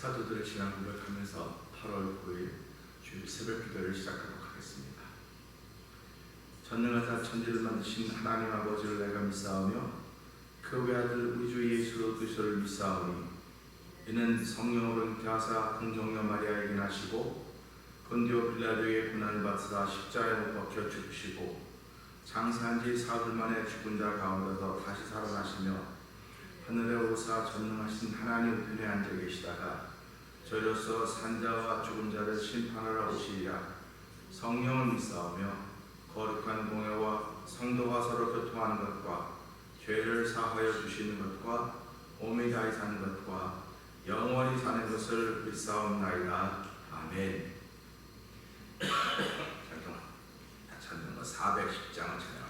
사도들의 신앙 고백하면서 8월 9일 주일 새벽 기도를 시작하도록 하겠습니다. 전능하사 천지를 만드신 하나님 아버지를 내가 믿사오며 그 외아들 우리 주 예수 그리스도를 믿사오니 이는 성령으로 잉태하사 긍정녀 마리아에게 나시고 본디오 빌라도의 고난을 받으사 십자가에 못 박혀 죽으시고 장사한 지 사흘 만에 죽은 자 가운데서 다시 살아나시며 하늘에 오사 전능하신 하나님 우편에 앉아 계시다가 저희로서 산자와 죽은 자를 심판하러 오시리라. 성령을 믿사오며 거룩한 공회와 성도와 서로 교통하는 것과 죄를 사하여 주시는 것과 오미다이 사는 것과 영원히 사는 것을 믿사옵나이다. 아멘. 찬송가 410장을 찬양합니다.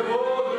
돌보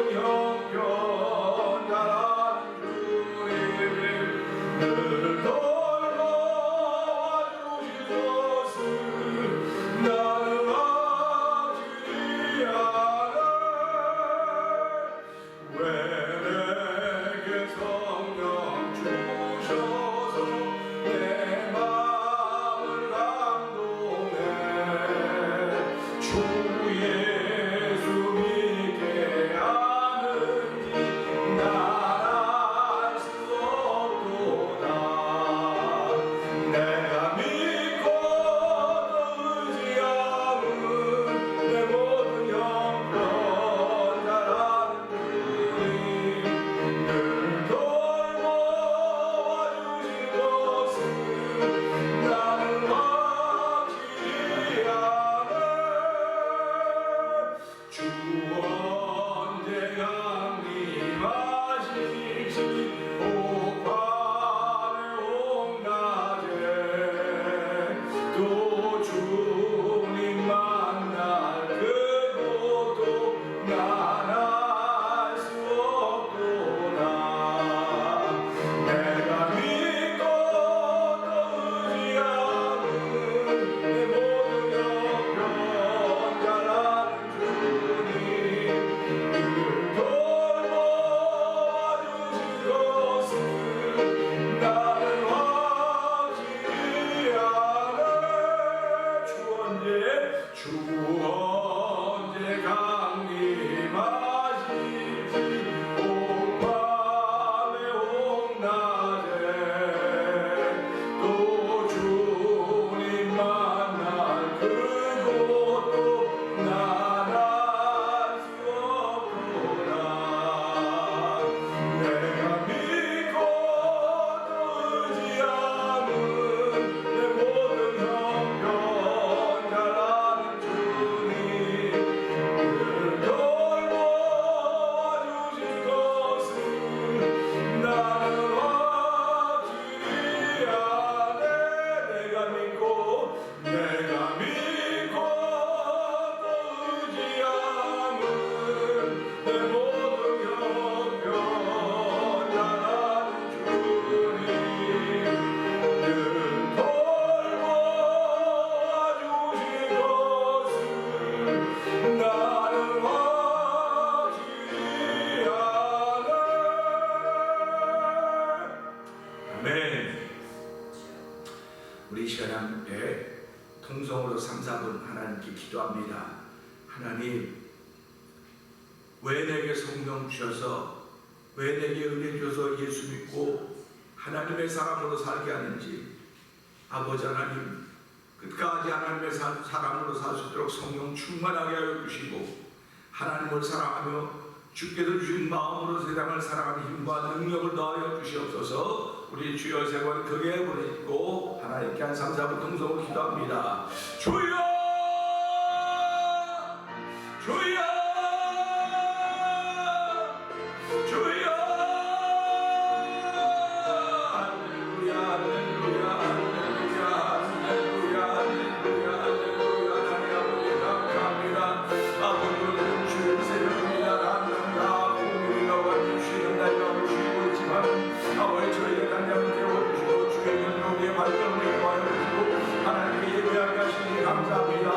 아멘. 우리 시간에 함께 통성으로 3, 4분 하나님께 기도합니다. 하나님, 왜 내게 성령 주셔서, 왜 내게 은혜 주셔서 예수 믿고 하나님의 사람으로 살게 하는지, 아버지 하나님, 끝까지 하나님의 사람으로 살 수 있도록 성령 충만하게 하여 주시고, 하나님을 사랑하며 주께서 주신 마음으로 세상을 살아가는 힘과 능력을 더하여 주시옵소서. 우리 주여 세번 크게 부르짖고 하나님께 한 3, 4분 통성으로 기도합니다. 주여! 주여! 주여! 할렐루야, 할렐루야, 할렐루야, 할렐루야, 할렐루야, 할렐루야. 하나님 아버지 감사합니다. 아버지는 주의 새벽입니다. 아버지 저희의 단장을 깨워주시고 주의 연로의 발전을 도와주시고 하나님께 예배하게 하시니 감사합니다.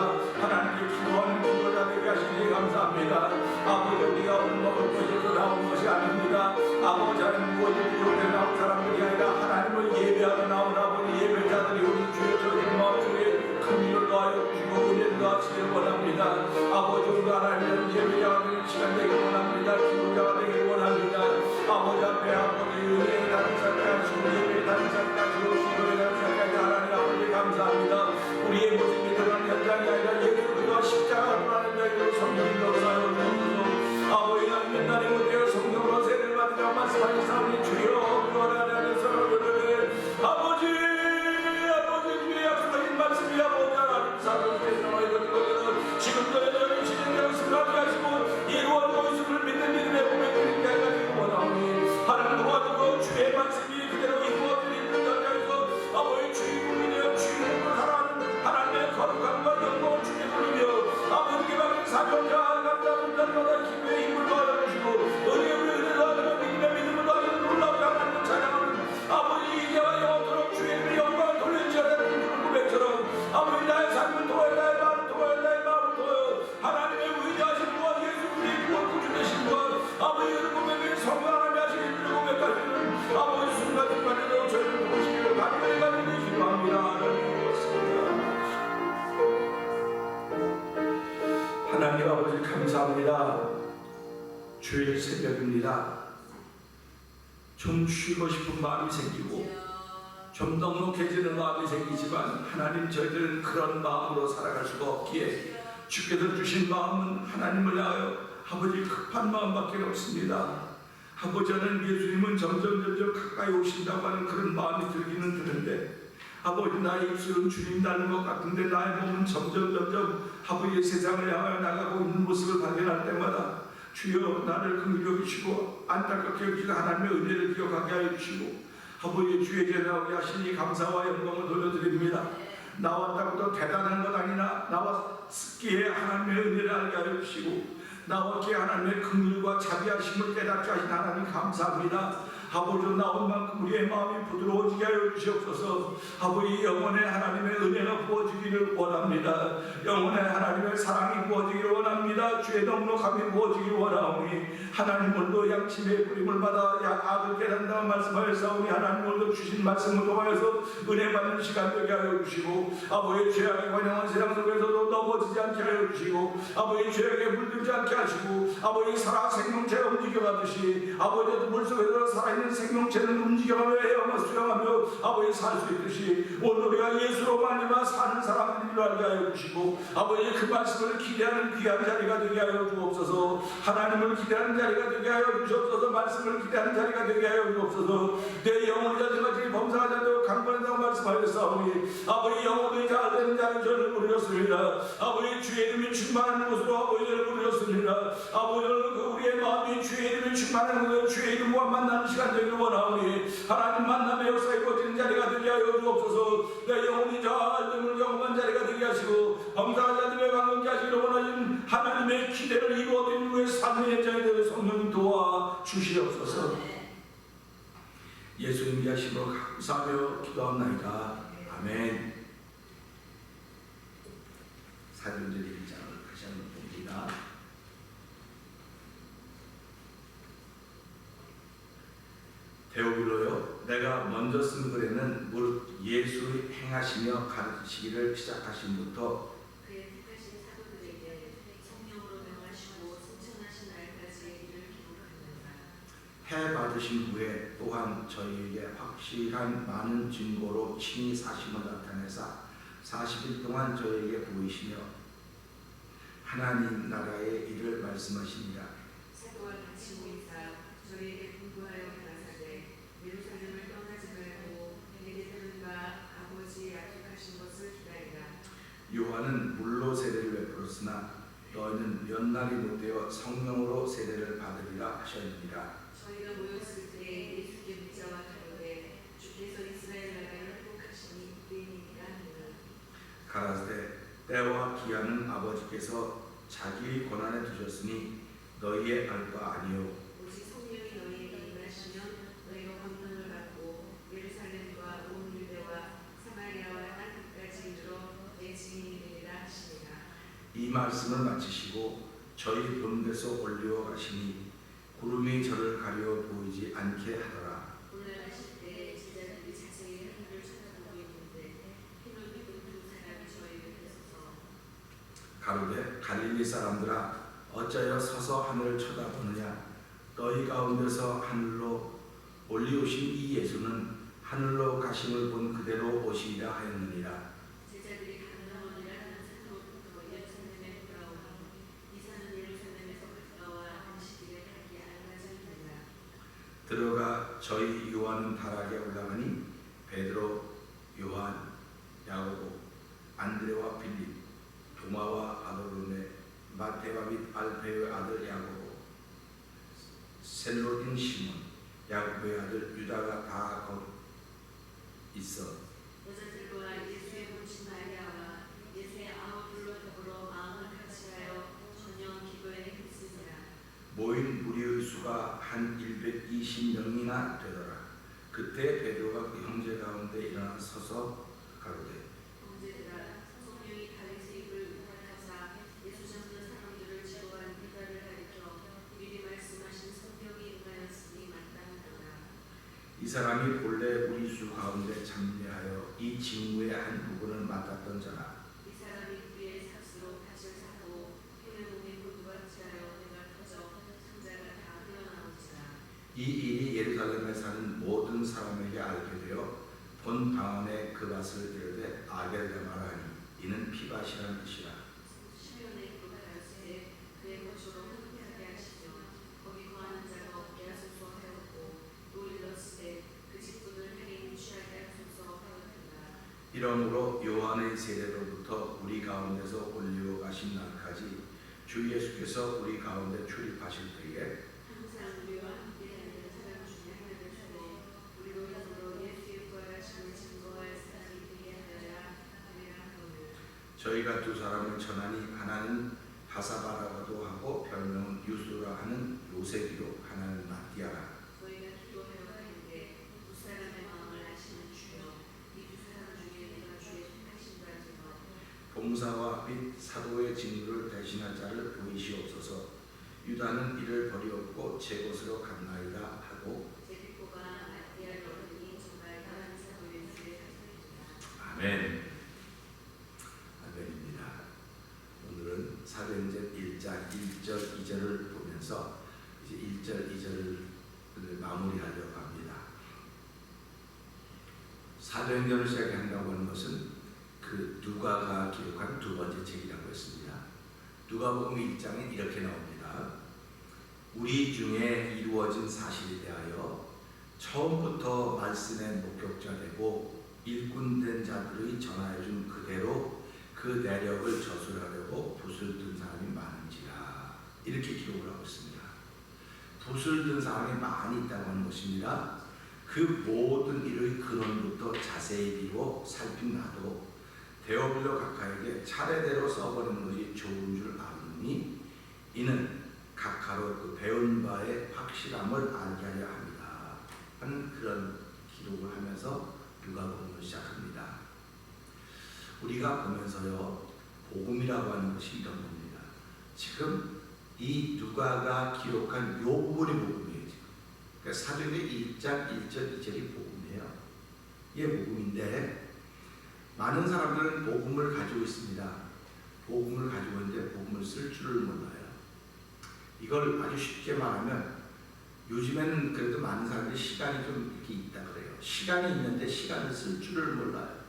하나님께 기도하는 기도자 되게 하시니 감사합니다. 아버지 우리가 오늘 먹을 것에서 나온 것이 아닙니다. 아버지 하나님 무엇이 부족해 나온 사람들이 아니라 하나님을 예배하러 나온 아버지 예배자들이 우리 주의 저희 마음속에 큰 일을 더하여 주시고 은혜를 더하시길 원합니다. 아버지 우리 하나님은 예배자가 되는 시간 되길 원합니다. 기도자가 되길 원합니다. 아버지 앞에 아버지 은혜의 다른 살까지 예배의 다른 살까지 기도의 다른 살까지 하나님 아버지 감사합니다. 우리의 모습이 드러나는 현장이 아니라 예수 그리스도와 십자가가 드러나는 자리로 성령님으로 사용을 주옵소서. 아버지 난 맨날의 무대여 성령으로 세례를 받으며 말씀하신 사람이 주여 원하는 사람을 아버지 주의 약속하신 말씀이 아버지 하나님 사랑을 대신하여 이루어지거든 지금도 여전히 진행되고 승하게 하시고 이루어지고 있음을 믿는 믿음의 몸에 드린 자가 되고 원하오니 하나님 도와주고 주의 말씀이 그대로 이루어지는 현장에서 아버지 주인공이 되어 주인공으로 살아가는 하나님의 거룩함과 영광을 주께 돌리며 아버지께 받은 사명자 감사하는 자마다 기도의 힘을 더하여주시고 은혜를 더하여 믿음의 믿음을 더하여 놀라우지 않는 찬양하는 아버지 이제와 영원토록 주의 이름의 영광을 돌려주셔야 되는 고백처럼 아버지 나의 삶을 도와요 나의 마음을 도와요 나의 마음을 도와요 하나님의 위대하신 분과 예수 그리스도의 구주 되신 분 아버지 여러 고백에 성령하나님 하시는 여러 고백하시는 아버지 순간순간에도 저희를 보시기를 간절히 간절히 기도합니다. 하나님 아버지 감사합니다. 주의 새벽입니다. 좀 쉬고 싶은 마음이 생기고 좀 넉넉해지는 마음이 생기지만 하나님 저희들은 그런 마음으로 살아갈 수가 없기에 주께서 주신 마음은 하나님을 향하여 아버지 급한 마음밖에 없습니다. 아버지는 예수님은 점점 가까이 오신다고 하는 그런 마음이 들기는 드는데 아버지 나의 입술은 주님 닮은 것 같은데 나의 몸은 점점 아버지의 세상을 향하여 나가고 있는 모습을 발견할 때마다 주여 나를 긍휼히 여기시고 안타깝게 여기시고 하나님의 은혜를 기억하게 하여 주시고 아버지 주에게 나오게 하시니 감사와 영광을 돌려드립니다. 나왔다고도 대단한 것 아니나 나왔기에 하나님의 은혜를 알게 하여 주시고 나왔기에 하나님의 긍휼과 자비하심을 깨닫게 하신 하나님 감사합니다. 아버지 나온 만큼 우리의 마음이 부드러워지게 하여 주시옵소서. 아버지 영혼의 하나님의 은혜가 부어지기를 원합니다. 영혼의 하나님의 사랑이 부어지기를 원합니다. 주의 넉넉함이 부어지기를 원하오니 하나님 오늘도 양심의 부림을 받아 악을 깨닫는다고 말씀하였사오니 하나님 오늘도 주신 말씀을 통하여서 은혜 받는 시간 되게 하여 주시고 아버지 죄악에 관영한 세상 속에서도 넘어지지 않게 하여 주시고 아버지 죄악에 물들지 않게 하시고 아버지 살아 생명체가 움직여가듯이 아버지 물속에서 살아있는 생명체는 움직여가며 헤엄을 수영하며 아버지 살 수 있듯이 오늘 우리가 예수로 말미암아 사는 사람들인 줄 알게 하여 주시고 아버지 그 말씀을 기대하는 귀한 자리가 되게 하여 주옵소서. 하나님을 기대하는 자리가 되게 하여 주옵소서. 말씀을 기대하는 자리가 되게 하여 주옵소서. 내 영혼이 자지마치 범사하지 않도록 강건하다고 말씀하였사오니 아버지 영혼이 잘 되는 자는 저를 부르셨습니다. 아버지 주의 이름이 충만한 곳으로 아버지 저를 부르셨습니다. 아버지 우리의 마음이 주의 이름이 충만한 곳으로 주의 이름과 만나는 시간 되기를 원하오니 하나님 만남의 역사에 이루어지는 자리가 되게 하여 주옵소서. 내 영혼이 잘 되는 영원한 자리가 되게 하시고 범사하지 않으며 강건케 하시기를 원하신 하나님의 기대를 이루어드리는 후에 삶의 현장에 대해 성령님 도와 주시옵소서. 예수님 이하심으로 감사하며 기도합나이다. 아멘. 사도행전 1장을 다시 한번 봅니다. 데오빌로여, 내가 먼저 쓴 글에는 무릇 예수의 행하시며 가르치기를 시작하심부터 그의 택하신 사도들에게 성령으로 명하시고 승천하신 날까지의 일을 기록하느니라. 해 받으신 후에 또한 저희에게 확실한 많은 증거로 친히 사심을 나타내사 40일 동안 저희에게 보이시며 하나님 나라의 일을 말씀하시니라. 사도와 같이 모이사 저희에게 분부하여 가라사대 예루살렘을 떠나지 말고 내게 들은 바 아버지의 약속하신 것을 기다리라. 요한은 물로 세례를 베풀었으나 너희는 몇 날이 못되어 성령으로 세례를 받으리라 하셨느니라. 저희가 모였을 때 예수께 묻자와 가로되 주께서 이스라엘 나라를 회복하시니 이때이니라 하니라. 가라사대 때와 기한은 아버지께서 자기의 권한에 두셨으니 너희의 알 바 아니요 오직 성령이 너희에게 임하시면 너희가 권능을 받고 예루살렘과 온 유대와 사마리아와 땅 끝까지 이르러 내 증인이 되리라 하시니라. 이 말씀을 마치시고 저희 보는 데서 올리어 가시니 구름이 저를 가려 보이지 않게 하더라. 올라가실 때 제자들이 자세히 하늘을 쳐다보고 있는데 흰옷 입은 두 사람이 저희 옆에 서서 가로되 갈릴리 사람들아 어찌하여 서서 하늘을 쳐다보느냐. 너희 가운데서 하늘로 올리오신 이 예수는 하늘로 가심을 본 그대로 오시리라 하였느니라. 제자들이 가느나원이라 하는 산으로부터 예루살렘에 돌아오니 이 산은 예루살렘에서 가까워 안식일에 가기 알맞음이니라. 들어가 저희 요한은 다락에 올라가니 베드로, 요한, 야고보, 안드레와 빌립, 도마와 바돌로메, 마테와 및 알페의 아들 야고보, 셀로딘 시몬, 야고보의 아들 유다가 다 거기 있어 여자들과 예수의 본친 마리아와 예수의 아우들로 더불어 마음을 같이하여 저녁 기도에 힘쓰니라. 모인 무리의 수가 한 120명이나 되더라. 그때 베드로가 그 형제 가운데 일어나 서서 가로되 형제들아, 성령이 다윗의 입을 의탁하사 예수 잡는 사람들을 지도한 유다를 가리켜 미리 말씀하신 성령이 임하였으니 마땅하도다. 이 사람이 본래 우리 수 가운데 참여하여 이 직무의 한 부분을 맡았던 자라. 이 사람이 우리의 삭스로 밭을 사고 해외 몸에 고두같이 하여 해가 터져 상자가 다 흘러나온지라. 이 일이 예루살렘에 사는 모든 사람에게 알게 되어 본 방언에 그 밭을 이르되 아겔다마라 하니 이는 피밭이라는 뜻이라. 시면에 기록하였으되 그의 거처로 흥하게 하시며 거기 거하는 자가 없게 하소서 하였고 또 일렀으되 그 직분을 하인 취하게 하소서 하였다. 이러므로 요한의 세례로부터 우리 가운데서 올리어 가신 날까지 주 예수께서 우리 가운데 출입하실 때에 항상 우리와 함께 다니는 사람 중에 하나를 주고 우리로 더불어 예수의 부활하심을 증거할 사람이 되게 하여야 하리라 하거늘. 저희가 두 사람을 전하니 하나는 바사바라고도 하고 별명은 유수라 하는 요셉이요 하나는 마띠아라. 저희가 기도하여 가는데 두 사람의 마음을 아시는 주여 이 두 사람 중에 내가 주의 택하신 바지만 봉사와 및 사도의 직무를 대신할 자를 보이시옵소서. 유다는 이를 버리었고 제 곳으로 갔나이다 하고 제비코가 마띠아를 얻으니 정말 다른 사도의 주의 사도입니다. 아멘. 아멘입니다. 오늘은 사도행전 1장 1절 2절을 보면서 이제 1절 2절을 마무리하려고 합니다. 사도행전을 시작한다고 하는 것은 그 누가가 기록한 두 번째 책이라고 했습니다. 누가복음 1장에 이렇게 나옵니다. 우리 중에 이루어진 사실에 대하여 처음부터 말씀의 목격자 되고 일꾼된 자들의 전하여준 그대로 그 내력을 저술하려고 붓을 든 사람이 많은지라 이렇게 기록을 하고 있습니다. 붓을 든 사람이 많이 있다고 하는 것입니다. 그 모든 일의 근원부터 자세히 비워 살핀나도 데오빌로 각하에게 차례대로 써버리는 것이 좋은 줄 아느니 이는 각하로 그 배운 바의 확실함을 알게 하려 합니다 하는 그런 기록을 하면서 누가복음을 시작합니다. 우리가 보면서요 복음이라고 하는 것이 이런 겁니다. 지금 이 누가가 기록한 요 부분이 복음이에요. 지금 그러니까 사도행전 1장 1절 2절이 복음이에요. 이게 복음인데 많은 사람들은 복음을 가지고 있습니다. 복음을 가지고 있는데 복음을 쓸 줄을 몰라요. 이걸 아주 쉽게 말하면 요즘에는 그래도 많은 사람들이 시간이 좀 이렇게 있다 그래요. 시간이 있는데 시간을 쓸 줄을 몰라요.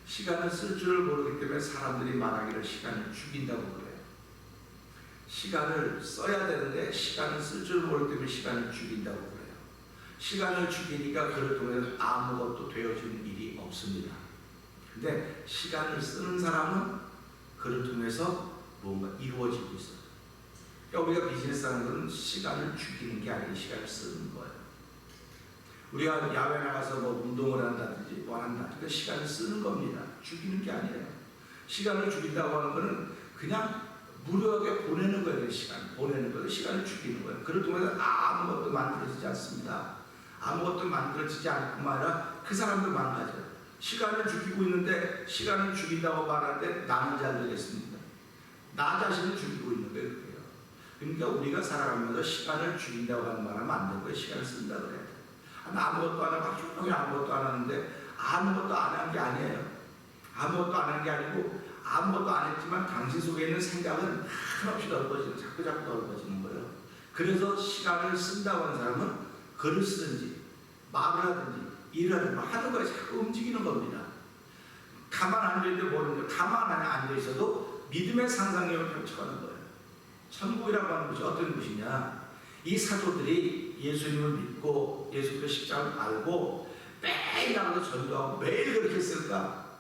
시간을 쓸 줄을 모르기 때문에 사람들이 말하기를 시간을 죽인다고 그래요. 시간을 써야 되는데 시간을 쓸 줄 모르기 때문에 시간을 죽인다고 그래요. 시간을 죽이니까 그를 통해서 아무것도 되어지는 일이 없습니다. 근데 시간을 쓰는 사람은 그를 통해서 뭔가 이루어지고 있어요. 그러니까 우리가 비즈니스 하는 것은 시간을 죽이는 게 아니고 시간을 쓰는 거예요. 우리가 야외 나가서 뭐 운동을 한다든지 뭐 한다. 그러니까 시간을 쓰는 겁니다. 죽이는 게 아니에요. 시간을 죽인다고 하는 거는 그냥 무료하게 보내는 거예요. 시간 보내는 거예요. 시간을 죽이는 거예요. 그를 통해서 아무것도 만들어지지 않습니다. 아무것도 만들어지지 않고만 아니라 그 사람도 망가져요. 시간을 죽이고 있는데 시간을 죽인다고 말하는데 나는 잘 되겠습니다. 나 자신을 죽이고 있는 거예요. 그러니까 우리가 살아가면서 시간을 죽인다고 하는 말하면 안 되고요. 시간을 쓴다 그래야 돼요. 아무것도 안 하고 조용히 아무것도 안 하는데 아무것도 안 한 게 아니에요. 아무것도 안 한 게 아니고 아무것도 안 했지만 당신 속에 있는 생각은 한없이 넓어지는 자꾸 넓어지는 거예요. 그래서 시간을 쓴다고 하는 사람은 글을 쓰든지 말을 하든지 일을 하든지 하는 거에 자꾸 움직이는 겁니다. 가만 앉아있는데 모르는 거예요. 가만 앉아있어도 믿음의 상상력을 펼쳐가는 거예요. 천국이라고 하는 것이 어떤 곳이냐? 이 사도들이 예수님을 믿고 예수님의 십자가를 알고 매일 나가서 전도하고 매일 그렇게 했을까?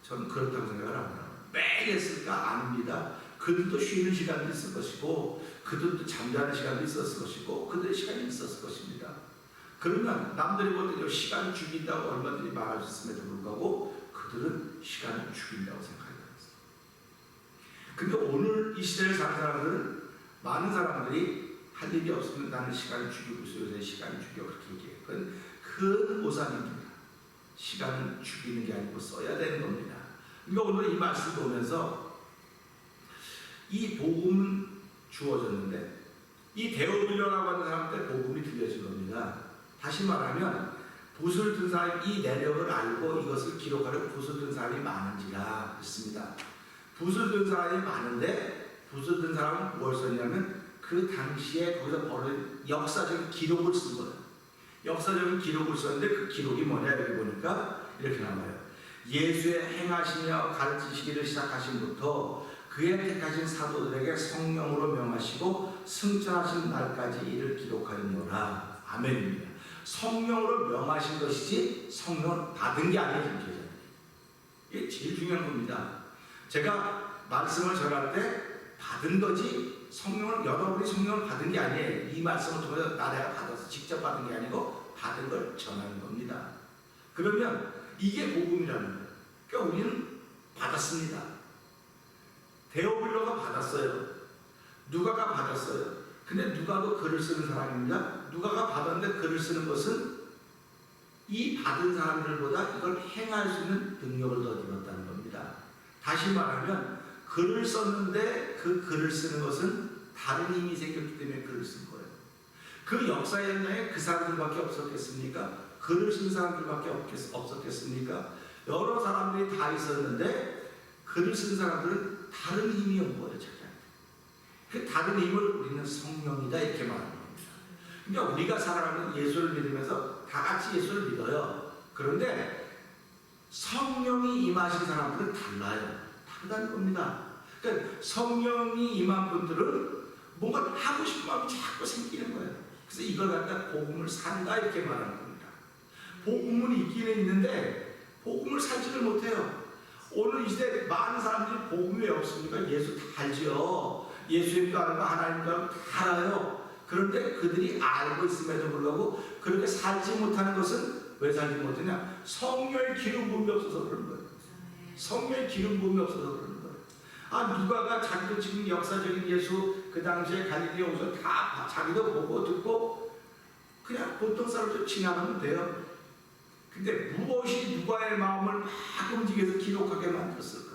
저는 그렇다고 생각을 합니다. 매일 했을까? 아닙니다. 그들도 쉬는 시간도 있을 것이고 그들도 잠자는 시간도 있었을 것이고 그들의 시간이 있었을 것입니다. 그러면 남들이 볼 때 시간을 죽인다고 얼마든지 말할 수 있음에도 불구하고 그들은 시간을 죽인다고 생각합니다. 근데 오늘 이 시대를 사는 사람들은 많은 사람들이 할 일이 없으면 나는 시간을 죽이고 있어요. 요새 시간을 죽여 그렇게 얘기해요. 그건 큰 오산입니다. 시간을 죽이는 게 아니고 써야 되는 겁니다. 그러니까 오늘 이 말씀을 보면서 이 복음은 주어졌는데 이 데오빌로라고 하는 사람한테 복음이 들려진 겁니다. 다시 말하면 붓을 든 사람이 이 내력을 알고 이것을 기록하려 붓을 든 사람이 많은지라 했습니다. 붓을 든 사람이 많은데 붓을 든 사람은 뭘 썼냐면 그 당시에 거기서 벌어진 역사적인 기록을 쓴 거예요. 역사적인 기록을 썼는데 그 기록이 뭐냐 여기 보니까 이렇게 나와요. 예수의 행하시며 가르치시기를 시작하신부터 그의 택하신 사도들에게 성령으로 명하시고 승천하신 날까지 이를 기록하였노라. 아멘입니다. 성령으로 명하신 것이지 성령을 받은 게 아니에요. 이게 제일 중요한 겁니다. 제가 말씀을 전할 때 받은 거지 성령을 여러분이 성령을 받은 게 아니에요. 이 말씀을 통해서 내가 받아서 직접 받은 게 아니고 받은 걸 전하는 겁니다. 그러면 이게 복음이라는 거예요. 그러니까 우리는 받았습니다. 데오빌로가 받았어요. 누가가 받았어요. 근데 누가도 글을 쓰는 사람입니다. 누가가 받았는데 글을 쓰는 것은 이 받은 사람들보다 이걸 행할 수 있는 능력을 더 얻었다는 겁니다. 다시 말하면 글을 썼는데 그 글을 쓰는 것은 다른 힘이 생겼기 때문에 글을 쓴 거예요. 그 역사 현장에 그 사람들밖에 없었겠습니까? 글을 쓴 사람들밖에 없었겠습니까? 여러 사람들이 다 있었는데 글을 쓴 사람들은 다른 힘이 온 거예요. 그 다른 힘을 우리는 성령이다 이렇게 말하는 겁니다. 그러니까 우리가 살아가는 예수를 믿으면서 다 같이 예수를 믿어요. 그런데 성령이 임하신 사람들은 달라요. 다르다는 겁니다. 그러니까 성령이 임한 분들은 뭔가 하고 싶은 마음이 자꾸 생기는 거예요. 그래서 이걸 갖다 복음을 산다 이렇게 말하는 겁니다. 복음은 있기는 있는데 복음을 살지를 못해요. 오늘 이 시대에 많은 사람들이 복음이 왜 없습니까? 예수 다 알죠. 예수님도 알고 하나님도 알고 다 알아요. 그런데 그들이 알고 있음에도 불구하고 그렇게 살지 못하는 것은 왜 살지 못하냐? 성령의 기름 부음이 없어서 그런 거예요. 성령의 기름 부음이 없어서 그런 거예요. 누가가 자기도 지금 역사적인 예수 그 당시에 갈릴리 오서 다 자기도 보고 듣고 그냥 보통 사람들 지나가면 돼요. 근데 무엇이 누가의 마음을 막 움직여서 기록하게 만들었을까?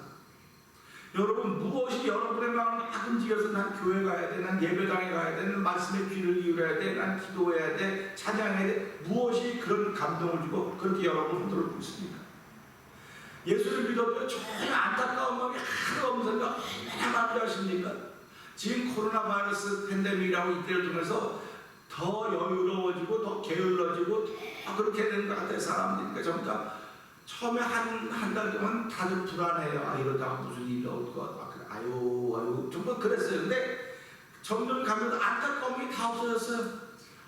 여러분 무엇이 여러분의 마음을 막 움직여서 난 교회 가야 돼, 난 예배당에 가야 돼, 난 말씀에 귀를 기울여야 돼, 난 기도해야 돼, 찬양해야 돼, 무엇이 그런 감동을 주고 그렇게 여러분을 흔들고 있습니까? 예수를 믿어도 전혀 안타까운 마음이 하나도 없는 사람이 얼마나 많으십니까? 지금 코로나 바이러스 팬데믹이라고 이때를 통해서 더 여유로워지고 더 게을러지고 더 그렇게 되는 것 같아요. 사람들이. 점점 처음에 한 달 동안 다들 불안해요. 아, 이러다가 무슨 일이 올 것 같아. 아유 정말 그랬어요. 근데 점점 가면 안타까움이 다 없어졌어요.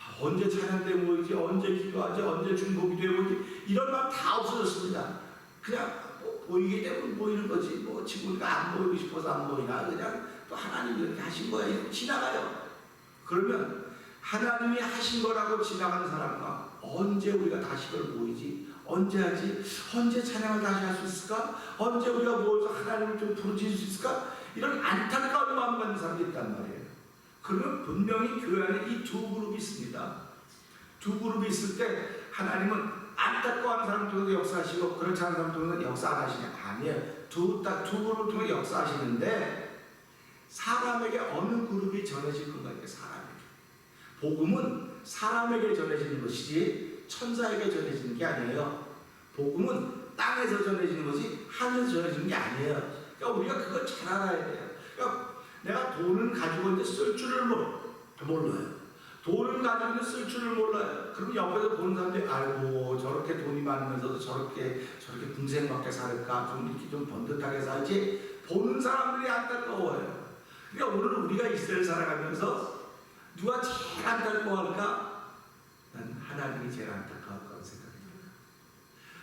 아, 언제 찬양 때 모이지, 언제 기도하지, 언제 중보기도 해보지, 이런 마음 다 없어졌습니다. 그냥 뭐 보이게 되면 보이는 거지, 뭐 지금 우리가 안 보이고 싶어서 안 보이나, 그냥 또 하나님이 이렇게 하신 거야, 이렇게 지나가요. 그러면 하나님이 하신 거라고 지나가는 사람과 언제 우리가 다시 그걸 보이지, 언제 하지, 언제 찬양을 다시 할 수 있을까, 언제 우리가 모여서 하나님을 좀 부르짖을 수 있을까, 이런 안타까운 마음 가진 사람이 있단 말이에요. 그러면 분명히 교회 안에 이 두 그룹이 있습니다. 두 그룹이 있을 때 하나님은 안타까워하는 사람 통해서 역사하시고 그렇지 않은 사람 통해서 역사 안 하시냐? 아니에요. 두 그룹을 통해 역사하시는데 사람에게 어느 그룹이 전해질 건가? 이게 사람에게. 복음은 사람에게 전해지는 것이지 천사에게 전해지는 게 아니에요. 복음은 땅에서 전해지는 것이 하늘에서 전해지는 게 아니에요. 그러니까 우리가 그걸 잘 알아야 돼요. 그러니까 내가 돈을 가지고 있는데 쓸 줄을 몰라요. 돈을 가지고 있는데 쓸 줄을 몰라요. 그럼 옆에서 보는 사람들이 아이고 저렇게 돈이 많으면서도 저렇게 궁생맞게 살을까, 좀 이렇게 좀 번듯하게 살지, 보는 사람들이 안타까워요. 그러니까 오늘 우리가 이 시대를 살아가면서 누가 제일 안타까워할까? 난 하나님이 제일 안타까울 거라고 생각이 듭니다.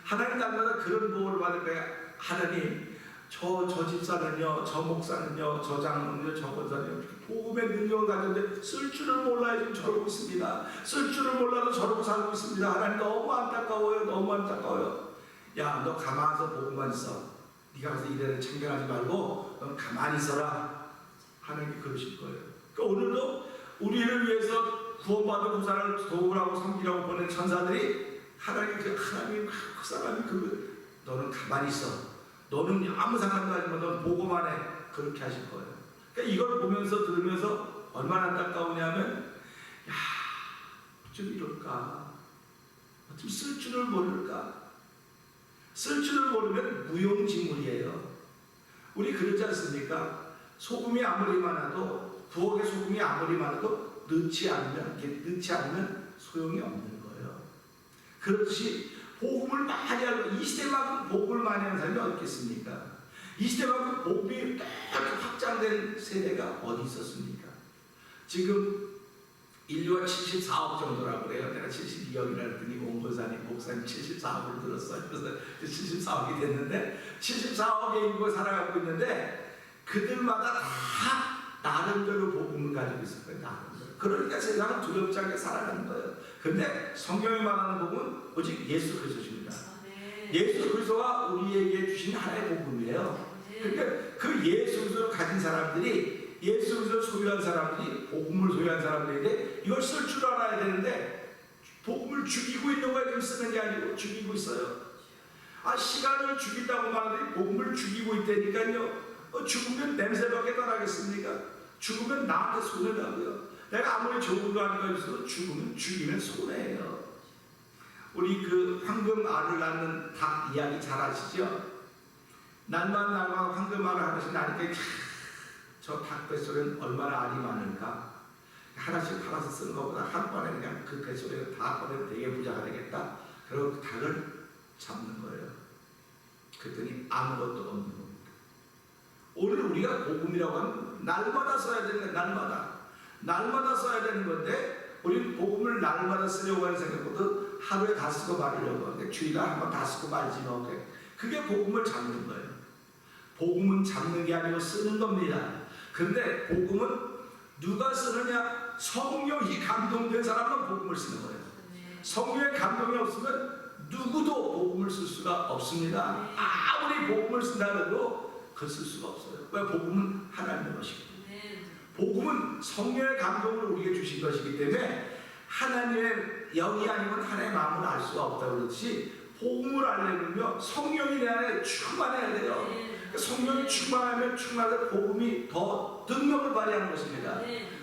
하나님 날마다 그런 보호를 받을 거야. 하나님 저 집사는요, 저 목사는요, 저 장로는요, 저 권사는요, 복음의 능력을 가졌는데 쓸 줄을 몰라야 지금 저러고 있습니다. 쓸 줄을 몰라도 저러고 살고 있습니다. 하나님 너무 안타까워요. 너무 안타까워요. 야, 너 가만히 보고만 있어. 네가 가서 이래를 참견하지 말고 넌 가만히 있어라. 하나님이 그러실 거예요. 그러니까 오늘도 우리를 위해서 구원받은 그 사람을 도우라고 섬기라고 보낸 천사들이 하나님 그 사람이 너는 가만히 있어. 너는 아무 상관도 아니면 넌 보고만 해. 그렇게 하실 거예요. 그러니까 이걸 보면서 들으면서 얼마나 안타까우냐면, 야, 어쩜 이럴까? 어쩜 쓸 줄을 모를까? 쓸 줄을 모르면 무용지물이에요. 우리 그렇지 않습니까? 소금이 아무리 많아도, 부엌에 소금이 아무리 많아도 넣지 않으면 소용이 없는 거예요. 그렇듯이 복음을 많이 알고, 이 시대만큼 복음을 많이 하는 사람이 어디 있겠습니까? 이 시대만큼 복음이 이렇게 확장된 세대가 어디 있었습니까? 지금 인류가 74억 정도라고 그래요. 내가 72억이라 했더니 목사님 74억을 들었어요. 그래서 74억이 됐는데 74억의 인구가 살아가고 있는데 그들마다 다 나름대로 복음을 가지고 있을 거예요. 나름대로. 그러니까 세상은 두렵지 않게 살아가는 거예요. 근데 성경이 말하는 복음은 오직 예수 그리스도십니다. 예수 그리스도가 우리에게 주신 하나의 복음이에요. 그러니까 그 예수 그리스도를 가진 사람들이, 예수 그리스도를 소유한 사람들이, 복음을 소유한 사람들인데 이걸 쓸 줄 알아야 되는데 복음을 죽이고 있는 거에 좀 쓰는 게 아니고 죽이고 있어요. 아, 시간을 죽인다고 말하더니 복음을 죽이고 있다니까요. 죽으면 냄새밖에 떠나겠습니까? 죽으면 나한테 손해라고요. 내가 아무리 좋은 거 하는 거 있어도 죽이면 손해예요. 우리 그 황금알을 낳는 닭 이야기 잘 아시죠? 날마다 황금알을 하나씩 낳으니까 저 닭 뱃속에는 얼마나 알이 많을까? 하나씩 팔아서 쓰는 것보다 한 번에 그냥 그 뱃속에 다 꺼내면 되게 부자가 되겠다. 그리고 그 닭을 잡는 거예요. 그랬더니 아무것도 없는 겁니다. 오늘 우리가 복음이라고 하면 날마다 써야 되는 거예요. 날마다 써야 되는 건데 우리는 복음을 날마다 쓰려고 하는 생각보다 하루에 다 쓰고 말으려고 하는데 주일에 한 번 다 쓰고 말지 뭐. 그게 복음을 잡는 거예요. 복음은 잡는 게 아니고 쓰는 겁니다. 근데 복음은 누가 쓰느냐? 성령이 감동된 사람은 복음을 쓰는 거예요. 성령의 감동이 없으면 누구도 복음을 쓸 수가 없습니다. 아무리 복음을 쓴다 해도 그걸 쓸 수가 없어요. 왜? 복음은 하나님의 것이고 복음은 성령의 감동을 우리에게 주신 것이기 때문에 하나님의 영이 아니면 하나님의 마음을 알 수가 없다고 그러듯이 복음을 알려면요 성령이 내 안에 충만해야 돼요. 그러니까 성령이 충만하면 충만하면 복음이 더 능력을 발휘하는 것입니다.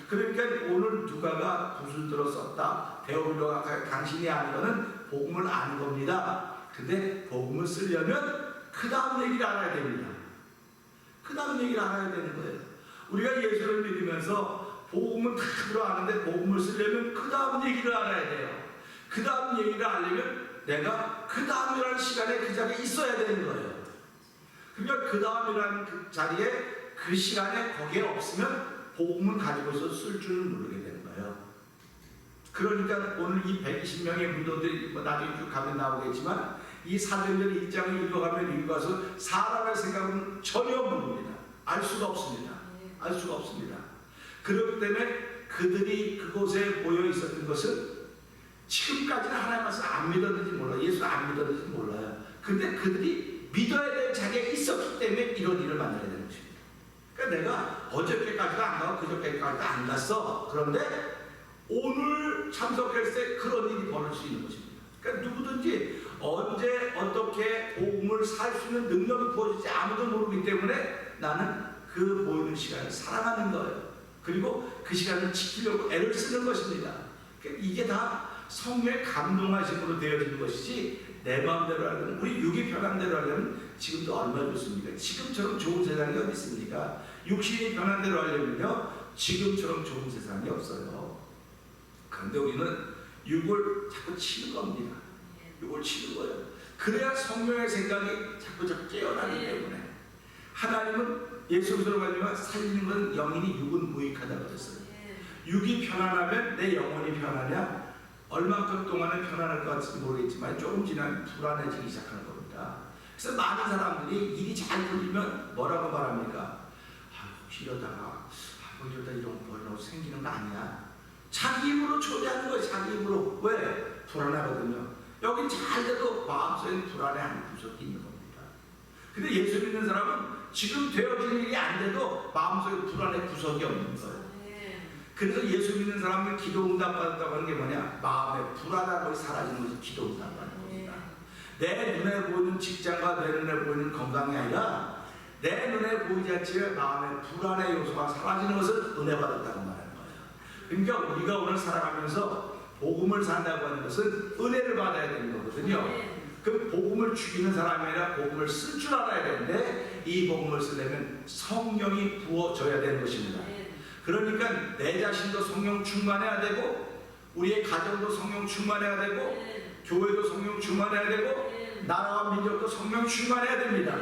그러니까 오늘 누가가 붓을 들어 썼다 배우려고 당신이 아는 거는 복음을 아는 겁니다. 근데 복음을 쓰려면 그 다음 얘기를 알아야 됩니다. 그 다음 얘기를 알아야 되는 거예요. 우리가 예수를 믿으면서 복음을 다 들어아는데 복음을 쓰려면 그 다음 얘기를 알아야 돼요. 그 다음 얘기를 알려면 내가 그 다음이라는 시간에 그 자리에 있어야 되는 거예요. 그러니까 그 다음이라는 그 자리에 그 시간에 거기에 없으면 복음을 가지고서 쓸 줄을 모르게 되는 거예요. 그러니까 오늘 이 120명의 문도들이 나중에 쭉 가면 나오겠지만 이 사도행전 1장을 읽어가서 사람의 생각은 전혀 모릅니다. 알 수가 없습니다. 알 수가 없습니다. 그렇기 때문에 그들이 그곳에 모여 있었던 것은 지금까지는 하나님 말씀 안 믿었는지 몰라요. 예수 안 믿었는지 몰라요. 근데 그들이 믿어야 될 자리에 있었기 때문에 이런 일을 만나야 되는 것입니다. 그러니까 내가 어저께까지도 안 가고 그저께까지도 안 갔어. 그런데 오늘 참석했을 때 그런 일이 벌어질 수 있는 것입니다. 그러니까 누구든지 언제 어떻게 복음을 살 수 있는 능력이 부어질지 아무도 모르기 때문에 나는 그 보이는 시간을 사랑하는 거예요. 그리고 그 시간을 지키려고 애를 쓰는 것입니다. 그러니까 이게 다 성령의 감동하심으로 되어지는 것이지 내 마음대로 하려면 우리 육이 편한 대로 하려면 지금도 얼마나 좋습니까? 지금처럼 좋은 세상이 어디 있습니까? 육신이 편한 대로 하려면요 지금처럼 좋은 세상이 없어요. 그런데 우리는 육을 자꾸 치는 겁니다. 육을 치는 거예요. 그래야 성령의 생각이 자꾸 깨어나기 때문에 하나님은 예수 그리스도로 가지고 살리는 건 영인이 육은 무익하다고 그랬어요. 육이 편안하면 내 영혼이 편하냐? 얼마큼 동안은 편안할 것 같을지 모르겠지만 조금 지나면 불안해지기 시작하는 겁니다. 그래서 많은 사람들이 일이 잘 풀리면 뭐라고 말합니까? 혹시 이러다가 이런 번호 생기는 거 아니야? 자기 힘으로 초대하는 거예요. 자기 힘으로. 왜? 불안하거든요. 여긴 잘 돼도 마음속에 불안해하는 구석이 있는 겁니다. 근데 예수 믿는 사람은 지금 되어지는 일이 안 돼도 마음속에 불안의 구석이 없는 거예요. 그래서 예수 믿는 사람은 기도 응답 받았다고 하는 게 뭐냐? 마음의 불안한 것이 사라지는 것이 기도 응답 받는 겁니다. 내 눈에 보이는 직장과 내 눈에 보이는 건강이 아니라 내 눈에 보이지 않지만 마음의 불안의 요소가 사라지는 것을 은혜 받았다고 말하는 거예요. 그러니까 우리가 오늘 살아가면서 복음을 산다고 하는 것은 은혜를 받아야 되는 거거든요. 그 복음을 죽이는 사람이 아니라 복음을 쓸 줄 알아야 되는데 이 복음을 쓰려면 성령이 부어져야 되는 것입니다. 그러니까 내 자신도 성령 충만해야 되고 우리의 가정도 성령 충만해야 되고 교회도 성령 충만해야 되고 나라와 민족도 성령 충만해야 됩니다.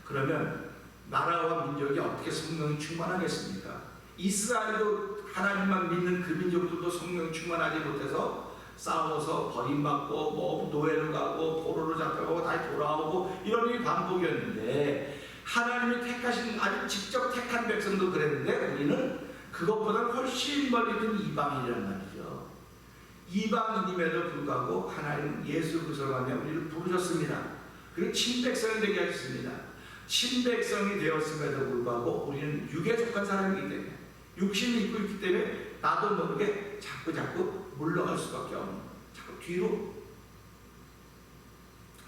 그러면 나라와 민족이 어떻게 성령이 충만하겠습니까? 이스라엘도 하나님만 믿는 그 민족들도 성령 충만하지 못해서 싸워서 버림받고 뭐 노예로 가고 포로로 잡혀가고 다시 돌아오고 이런 일이 반복이었는데 하나님이 택하신 아주 직접 택한 백성도 그랬는데 우리는 그것보다 훨씬 멀리 있는 이방인이란 말이죠. 이방인임에도 불구하고 하나님은 예수 그리스도로 하며 우리를 부르셨습니다. 그리고 친백성이 되게 하셨습니다. 친백성이 되었음에도 불구하고 우리는 육에 속한 사람이기 때문에 육신을 입고 있기 때문에 나도 모르게 자꾸 물러갈 수밖에 없는 자꾸 뒤로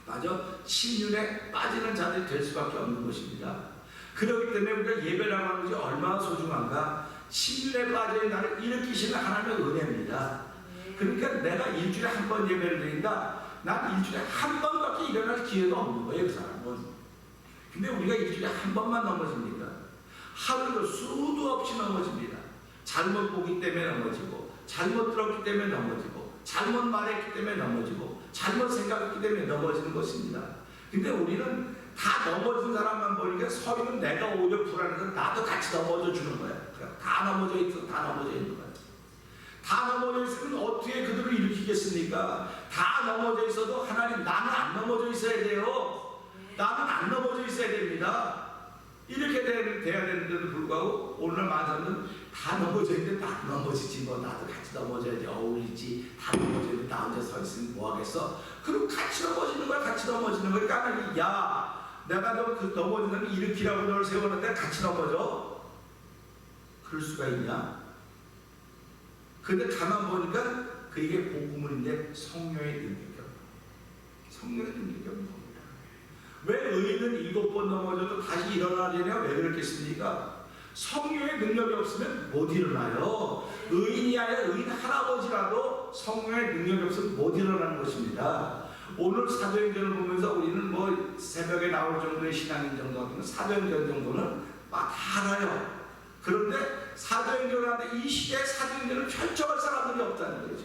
빠져 침륜에 빠지는 자들이 될 수밖에 없는 것입니다. 그렇기 때문에 우리가 예배라고 하는 것이 얼마나 소중한가. 침륜에 빠져있는 나를 일으키시는 하나님의 은혜입니다. 그러니까 내가 일주일에 한 번 예배를 드린다. 난 일주일에 한 번밖에 일어날 기회가 없는 거예요. 그 사람은. 근데 우리가 일주일에 한 번만 넘어집니까? 하루도 수도 없이 넘어집니다. 잘못 보기 때문에 넘어지고 잘못 들었기 때문에 넘어지고 잘못 말했기 때문에 넘어지고 잘못 생각했기 때문에 넘어지는 것입니다. 근데 우리는 다 넘어진 사람만 보니까 서있는 내가 오히려 불안해서 나도 같이 넘어져 주는 거야. 다 넘어져 있어. 다 넘어져 있는 거야. 다 넘어져 있으면 어떻게 그들을 일으키겠습니까? 다 넘어져 있어도 하나님 나는 안 넘어져 있어야 돼요. 나는 안 넘어져 있어야 됩니다. 이렇게 돼야 되는데도 불구하고 오늘 많은 사람들은 다 넘어져 있는데 나도 넘어지지 뭐 나도 같이 넘어져야지 어울리지 다 넘어져 있는데 나 혼자 서 있으면 뭐 하겠어? 그럼 같이 넘어지는 거야. 같이 넘어지는 거야. 그러니까 하나님이 야 내가 너 그 넘어지는 일으키라고 너를 세웠는데 같이 넘어져? 그럴 수가 있냐? 근데 가만 보니까 그게 복음을인데 성령의 능력이야. 성령 성령의 능력이 없는 겁니다. 왜 의인은 7번 넘어져도 다시 일어나려냐? 왜 그렇겠습니까? 성령의 능력이 없으면 못 일어나요. 의인이 아니라 의인 할아버지라도 성령의 능력이 없으면 못 일어나는 것입니다. 오늘 사도행전을 보면서 우리는 뭐 새벽에 나올 정도의 신앙인 정도 같은 사도행전 정도는 막 다 알아요. 그런데 사도행전을 하는데 이 시대에 사도행전을 펼쳐갈 사람들이 없다는 거죠.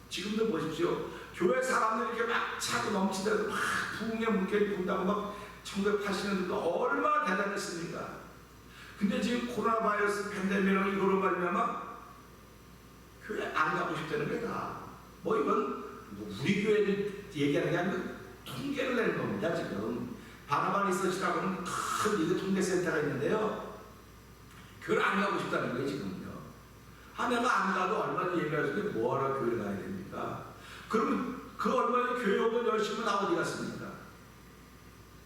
지금도 보십시오. 교회 사람들이 이렇게 막 차고 넘치더라도 막 부흥의 물결이 분다고 막 1980년대도 얼마나 대단했습니까? 근데 지금 코로나 바이러스 팬데믹으로 이거로 말미암아 교회 안 가고 싶다는 거다. 뭐 이건 우리 교회를 얘기하는 게 아니고 통계를 내는 겁니다. 지금 바나바 리서치라고는 큰 미국 통계센터가 있는데요. 교회를 안 가고 싶다는 거예요. 지금요. 내가 안 가도 얼마나 얘기할 수 있는데 뭐하러 교회 가야 됩니까? 그러면 그 얼마나 교회 오던 열심히 나 어디 갔습니까?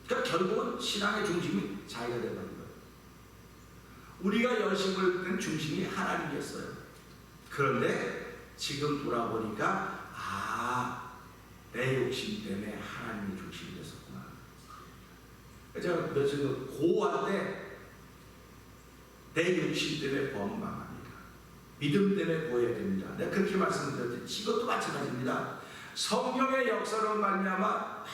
그러니까 결국은 신앙의 중심이 자기가 되는 거예요. 우리가 열심을 낸 중심이 하나님이었어요. 그런데 지금 돌아보니까 내 욕심 때문에 하나님이 중심이 됐었구나. 제가 며칠 전 고아 때 내 욕심 때문에 범은 망합니다. 믿음 때문에 구해야 됩니다. 내가 그렇게 말씀드렸지. 이것도 마찬가지입니다. 성령의 역사로 말미암아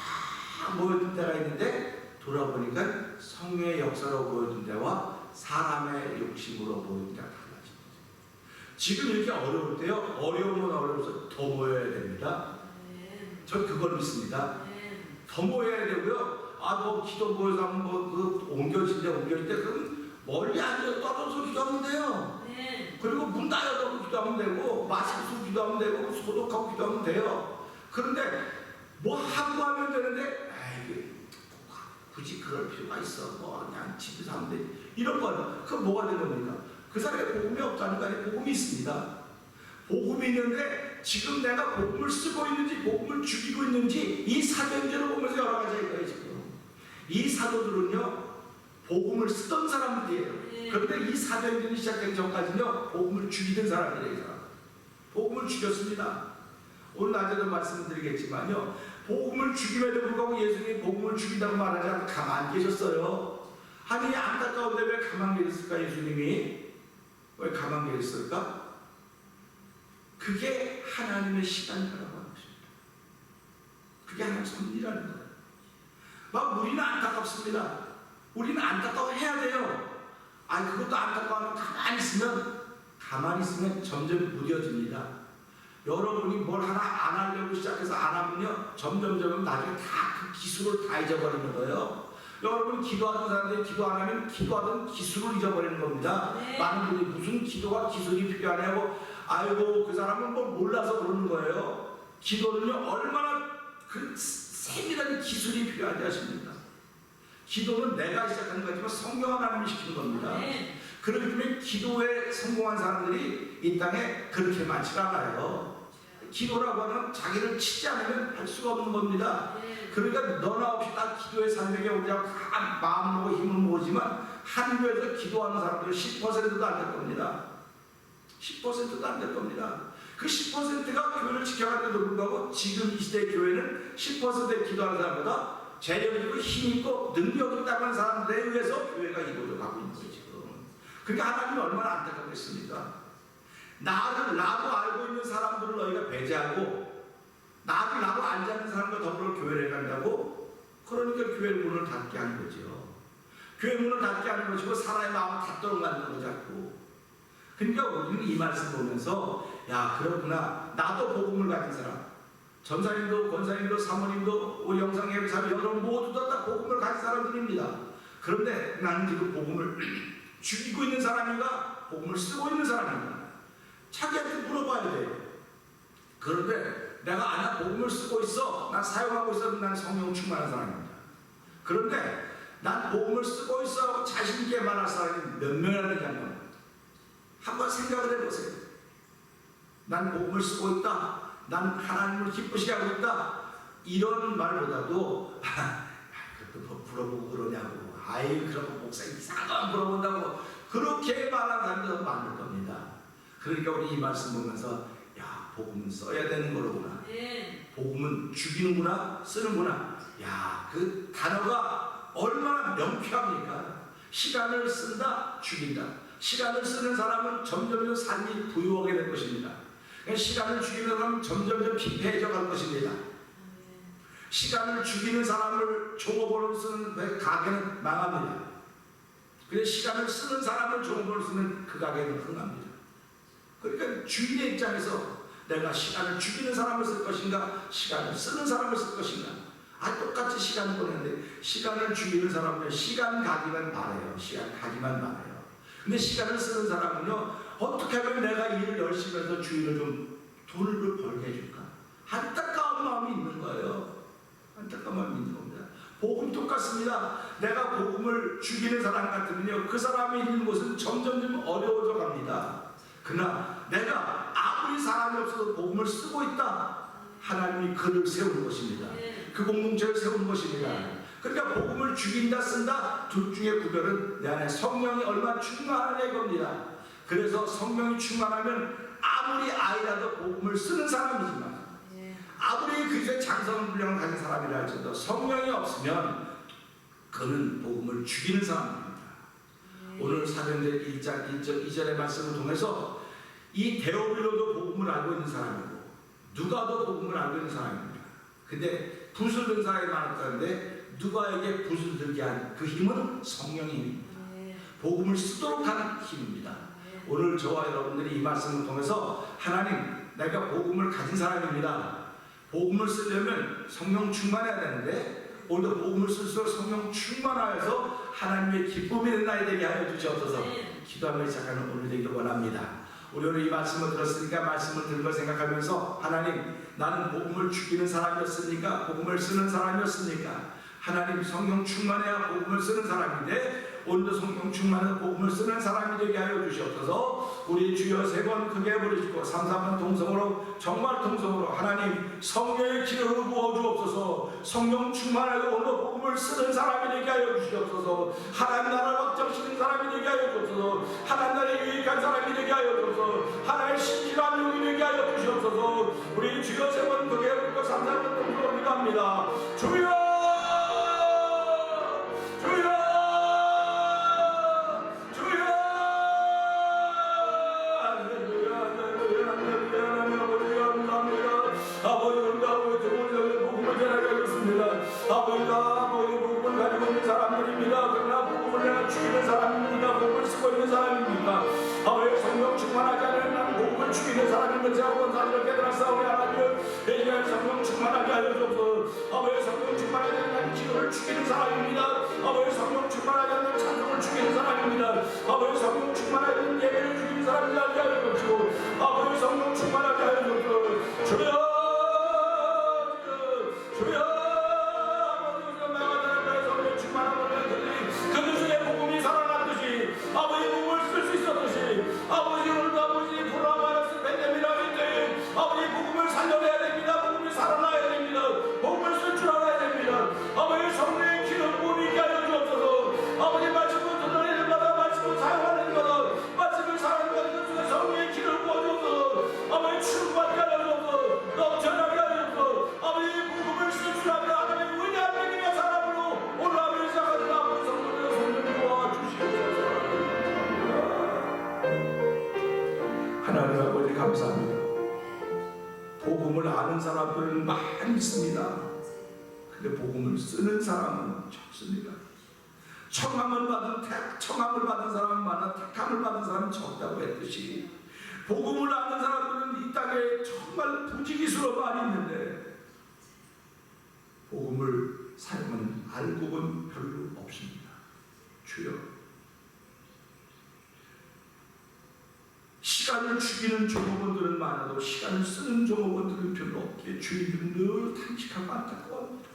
모여든 때가 있는데 돌아보니까 성령의 역사로 모여든 때와 사람의 욕심으로 모여든 때가 달라진 거죠. 지금 이렇게 어려울 때요. 어려우면 어려워서 더 모여야 됩니다. 전 그걸 믿습니다. 더 모여야 되고요. 뭐 기도 모여서 하면 그 옮겨질 때 그럼 멀리 앉아 떨어져서 기도하면 돼요. 그리고 문 닫아놓고 기도하면 되고 마스크 쓰고 기도하면 되고 소독하고 기도하면 돼요. 그런데 뭐 하고 하면 되는데 굳이 그럴 필요가 있어. 뭐 그냥 집에서 하면 돼. 이런 건 그건 뭐가 되는 겁니까? 그 사람의 복음이 없다는 거 아니에요. 복음이 있습니다. 복음이 있는데 지금 내가 복음을 쓰고 있는지 복음을 죽이고 있는지 이 사도행전을 보면서 여러 가지 거예요. 지금 이 사도들은요 복음을 쓰던 사람들이에요. 그런데 이 사도행전이 시작되기 전까지는요 복음을 죽이던 사람들이에요. 복음을 죽였습니다. 오늘 낮에도 말씀드리겠지만요 복음을 죽임에도 불구하고 예수님이 복음을 죽인다고 말하지 않고 가만히 계셨어요. 아니 안타까운데 왜 가만히 계셨을까? 예수님이 왜 가만히 계셨을까? 그게 하나님의 시간이라고 하는 것입니다. 그게 하나님의 섭리라는 거예요. 막 우리는 안타깝습니다. 우리는 안타까워해야 돼요. 그것도 안타까워하면 가만히 있으면 점점 무뎌집니다. 여러분이 뭘 하나 안 하려고 시작해서 안 하면요 점점 나중에 다 그 기술을 다 잊어버리는 거예요. 여러분이 기도하는 사람들이 기도 안 하면 기도하던 기술을 잊어버리는 겁니다. 많은 분들이 무슨 기도가 기술이 필요하냐고 그 사람은 뭐 몰라서 그러는 거예요. 기도는요 얼마나 그 세밀한 기술이 필요한지 아십니까? 기도는 내가 시작하는 거지만 성령 하나님이 시키는 겁니다. 그렇기 때문에 기도에 성공한 사람들이 이 땅에 그렇게 많지 않아요. 기도라고 하는 자기를 치지 않으면 할 수가 없는 겁니다. 그러니까 너나 없이 다 기도의 산맥에 오자고 다 마음 먹고 힘을 모으지만 한 교회에서 기도하는 사람들은 10%도 안 될 겁니다. 10%도 안 될 겁니다. 그 10%가 교회를 지켜가는데도 불구하고 지금 이 시대의 교회는 10%의 기도하는 사람보다 재력이고 힘있고 능력이 있다는 사람들에 의해서 교회가 이루어져 가고 있는 거죠. 그러니까 하나님이 얼마나 안타깝겠습니까? 나도 알고 있는 사람들을 너희가 배제하고 나도 알지 않는 사람과 더불어 교회를 간다고? 그러니까 교회 문을 닫게 하는 거죠. 교회 문을 닫게 하는 것이고 사람의 마음을 닫도록 만드는 거죠. 자꾸. 그러니까 우리는 이 말씀 보면서 그렇구나. 나도 복음을 가진 사람, 전사님도 권사님도 사모님도 우리 영상예배 사람 여러분 모두 다 복음을 가진 사람들입니다. 그런데 나는 지금 복음을 죽이고 있는 사람인가 복음을 쓰고 있는 사람인가 자기한테 물어봐야 돼요. 그런데 내가 복음을 쓰고 있어, 난 사용하고 있어, 난 성령 충만한 사람입니다. 그런데 난 복음을 쓰고 있어 하고 자신 있게 말할 사람이 몇 명이나 되냐면 한번 생각을 해보세요. 난 복음을 쓰고 있다, 난 하나님을 기쁘시게 하고 있다, 이런 말보다도 그것도 뭐 물어보고 그러냐고, 그러고 목사 이상한 거 물어본다고 그렇게 말하는 사람이 더 많을 겁니다. 그러니까 우리 이 말씀 보면서 복음은 써야 되는 거로구나. 복음은 죽이는구나, 쓰는구나. 야, 그 단어가 얼마나 명쾌합니까? 시간을 쓴다, 죽인다. 시간을 쓰는 사람은 점점 삶이 부유하게 될 것입니다. 시간을 죽이는 사람은 점점 피폐해져 갈 것입니다. 시간을 죽이는 사람을 종업원으로 쓰는 가게는 망합니다. 그래서 시간을 쓰는 사람을 종업원으로 쓰는 그 가게는 흥합니다. 그러니까 주인의 입장에서 내가 시간을 죽이는 사람을 쓸 것인가, 시간을 쓰는 사람을 쓸 것인가. 똑같이 시간을 보내는데 시간을 죽이는 사람은 시간 가기만 바래요. 시간 가기만 바래요. 근데 시간을 쓰는 사람은요, 어떻게 하면 내가 일을 열심히 해서 주인을 좀 돈을 좀 벌게 해줄까? 안타까운 마음이 있는 거예요. 안타까운 마음이 있는 겁니다. 복음 똑같습니다. 내가 복음을 죽이는 사람 같으면요, 그 사람이 있는 곳은 점점 어려워져 갑니다. 그러나 내가 아무리 사람이 없어도 복음을 쓰고 있다, 하나님이 그를 세우는 것입니다. 그 공동체를 세우는 것입니다. 그러니까 복음을 죽인다, 쓴다, 둘 중에 구별은 내 안에 성령이 얼마나 충만하냐 이겁니다. 그래서 성령이 충만하면 아무리 아이라도 복음을 쓰는 사람이지만, 아무리 그리스도의 장성분량을 가진 사람이라 할지라도 성령이 없으면 그는 복음을 죽이는 사람입니다. 오늘 사도행전 1장 2절의 말씀을 통해서 이 데오빌로도 복음을 알고 있는 사람이고 누가도 복음을 알고 있는 사람입니다. 근데 붓을 든 사람이 많았다는데 누가에게 붓을 들게 한 그 힘은 성령의 힘입니다. 복음을 쓰도록 하는 힘입니다. 오늘 저와 여러분들이 이 말씀을 통해서 하나님, 내가 복음을 가진 사람입니다. 복음을 쓰려면 성령 충만해야 되는데 오늘도 복음을 쓸수록 성령 충만하여서 하나님의 기쁨이 된 날이 되게 하여 주시옵소서. 기도하며 시작하는 오늘 되기를 원합니다. 우리 오늘 이 말씀을 들었으니까 말씀을 들은 걸 생각하면서 하나님, 나는 복음을 죽이는 사람이었습니까? 복음을 쓰는 사람이었습니까? 하나님, 성령 충만해야 복음을 쓰는 사람인데 오늘도 성령 충만해서 복음을 쓰는 사람이 되게 하여 주시옵소서. 우리 주여 세 번 크게 부르시고 3, 4번 통성으로, 정말 통성으로 하나님 성령의 기름을 부어 주옵소서. 성령 충만해서 오늘도 복음을 쓰는 사람이 되게 하여 주시옵소서. 하나님 나라를 확정시키는 사람이 되게 하여 주옵소서. 하나님 나라에 유익한 사람이 되게 하여 주옵소서. 하나님의 신실한 용이 되게 하여 주시옵소서. 우리 주여 세 번 크게 부르고 3, 4번 통성으로 기도합니다. 주여, 아버지가 복음을 가지고 있는 사람들입니다. 그러나 복음을 내가 죽이는 사람입니다. 복음을 쓰고 있는 사람입니다. 아버지, 성령 충만하지 않으면 나는 복음을 죽이는 사람인 것을 한번 사실을 깨달았사오니 하나님, 내가 성령 충만하게 하여 주옵소서. 아버지, 성령 충만하지 않으면 기도를 죽이는 사람입니다. 아버지, 성령 충만하지 않으면 찬송을 죽이는 사람입니다. 아버지, 성령 충만하지 않으면 예배를 죽이는 사람이 되게 하여 주옵시고, 아버지, 성령 충만하게 하여 주옵소서. 주여, 주여, 아버지, 복음을 쓸 수 있었듯이 아버지, 오늘도 아버지 코로나 바이러스 팬데믹이라는 때 아버지 복음을 살려내야 됩니다. 복음이 살아나야 됩니다. 복음을 쓸 줄 알아야 됩니다. 아버지, 성령의 기름 부음이 있게 하여 주옵소서. 아버지, 말씀을 듣는 일마다, 말씀을 사용하는 일마다, 말씀을 사용하는 것 중에 성령의 기름 부어주옵소서. 아버지, 충만하게 하여 주옵소서. 넘쳐나게 하여 주옵소서. 아버지, 복음을 쓸 줄 알아 하나님의 위대한 믿음의 사람으로 올라가며 시작하는 아버지 성령의 손을 도와주시옵소서. 하나님 아버지, 감사합니다. 복음을 아는 사람들은 많이 있습니다. 근데 복음을 쓰는 사람은 적습니다. 청함을 받은 사람은 많아 택함을 받은 사람은 적다고 했듯이 복음을 아는 사람들은 이 땅에 정말 부지기수로 많이 있는데 복음을 사용하는 알곡은 별로 없습니다. 주여, 시간을 죽이는 종업원들은 많아도 시간을 쓰는 종업원들은 별로 없기에 주인들은 늘 탄식하고 안타까워합니다.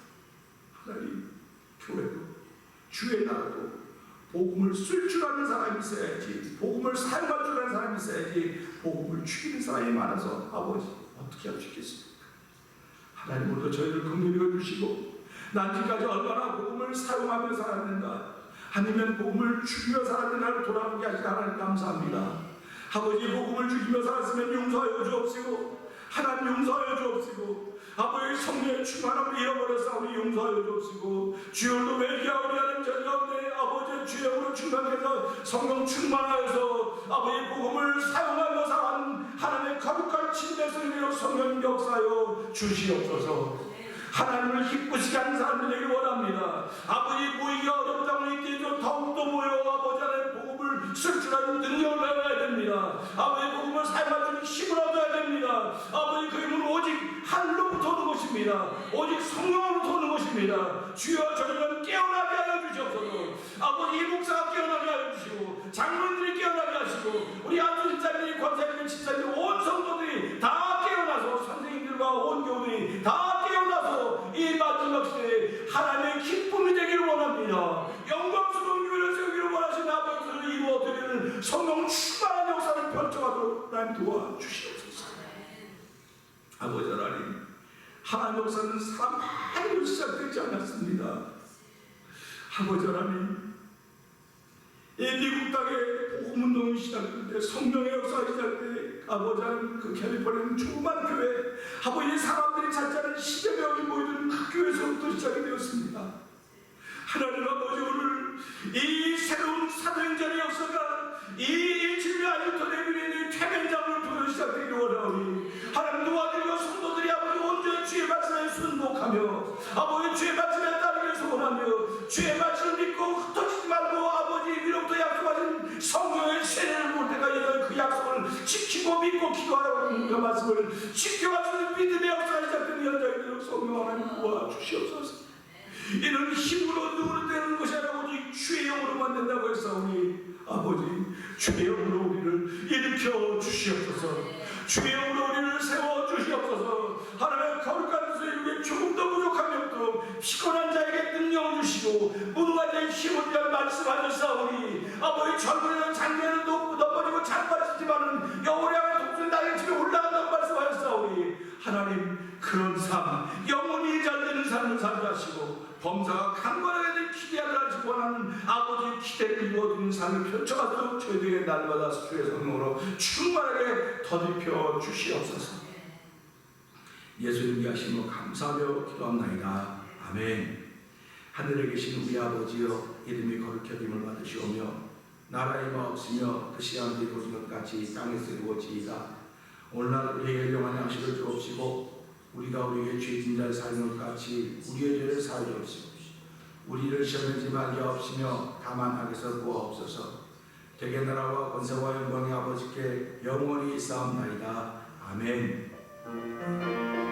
하나님, 교회도 주의 나라도 복음을 쓸 줄 아는 사람이 있어야지, 복음을 사용할 줄 아는 사람이 있어야지, 복음을 죽이는 사람이 많아서 아버지 어떻게 하시겠습니까? 하나님, 오늘도 저희를 긍휼히 여겨주시고 난 지금까지 얼마나 복음을 사용하며 살았는가, 아니면 복음을 죽이며 살았는가를 돌아보게 하시니 하나님 감사합니다. 아버지, 복음을 죽이며 살았으면 용서하여 주옵시고, 하나님 용서하여 주옵시고, 아버지 성령의 충만함을 잃어버렸사오니 용서하여 주옵시고, 주여도 외기하오리 하는 전 가운데 아버지 주의 영으로 충만해서 성령 충만하여서 아버지 복음을 사용하며 사는 하나님의 거룩한 침례성으로 성령 역사하여 주시옵소서. 하나님을 기쁘시게 하는 사람들에게 원합니다. 아버지 모이기가 어렵다고 이때도 더욱더 모여 아버지 하나님의 복음을 쓸 줄 아는 능력을 배워야 됩니다. 아버지 복음을 사용할 줄 힘을 얻어야 됩니다. 아버지 그 힘은 오직 하늘로부터 오는 것입니다. 오직 성령으로부터 오는 것입니다. 주여 저희는 깨어나게 하여 주시옵소서. 아버지 이 목사가 깨어나게 하여 주시고, 장로님들이 깨어나게 하시고, 우리 안수집사님들이 권사님들 집사님들 온 성도들이 다 깨어나서, 선생님들과 온 교우들이 다 깨어나서 이 마지막 시대에 하나님의 기쁨이 되기를 원합니다. 영광스러운 교회를 세우기를 원하시는 아버지를 이루어드리는 성령 충만한 역사를 펼쳐가도록 하나님 도와주시옵소서. 아버지 하나님, 하나님 역사는 사람 하나님으로 시작되지 않았습니다. 아버지 하나님, 이 미국 땅에 복음운동이 시작될 때, 성령의 역사가 시작될 때, 아버지 하나님 그 캘리포니아 조그만 교회, 아버지 사람들이 찾지 않은 10여 명이 모이던 그 교회에서부터 시작이 되었습니다. 하나님 아버지, 오늘 이 새로운 사도행전의 역사가 이 일주일 아이부터 내밀의 퇴면장을 통해 시작되기 원하오니 하나님 도와드리고, 성도들이 아버지 온전히 주의 말씀에 순복하며 아버지 주의 말씀에 따르기 소원하며 주의 말씀을 믿고 흩어지지 말고 아버지 위로부터 약속하신 성령의 세례를 볼 때까지 그 약속을 지키고 믿고 기도하라고 그 말씀을 지켜가지고 믿음의 역사가 시작되는 현장이도록 성령 하나님 도와주시옵소서. 이는 힘으로 누구로 되는 것이 아니라 오직 주의 영으로만 된다고 했사오니 아버지 주의 영으로 우리를 일으켜 주시옵소서. 주의 영으로 우리를 세워 주시옵소서. 하나님의 거룩한 뜻을 이루기에 조금 더 부족함이 없도록 피곤한 자에게 능력을 주시고 무능한 자에게 힘을 위한 말씀하셨사오니 아버지 젊은이는 장면을 넘어지고 자빠지지만은 영원히 독수리 나의 집에 올라간다고 말씀하셨사오니 하나님 그런 삶, 영원히 잘되는 삶을 살게 하시고 범사가 강건하게 기대하기를 하시고 원하는 아버지의 기대를 이루어드리는 삶을 펼쳐가도록 저희들에게 날마다 주의 성령으로 충만하게 더딥혀 주시옵소서. 예수님께 하심으로 감사하며 기도합나이다. 아멘. 하늘에 계신 우리 아버지여, 이름이 거룩해짐을 받으시오며 나라의 마옵시며 뜻이 하늘에 이루어진 것 같이 땅에서 이루어지이다. 오늘날 우리에게 일용할 양식을 주옵시고 우리가 우리에게 죄진 자를 사하는 것 같이 우리의 죄를 사하여 주옵시고 우리를 시험하지 말게 하옵시며 다만 악에서 구하옵소서. 대개 나라와 권세와 영광의 아버지께 영원히 있사옵나이다. 아멘.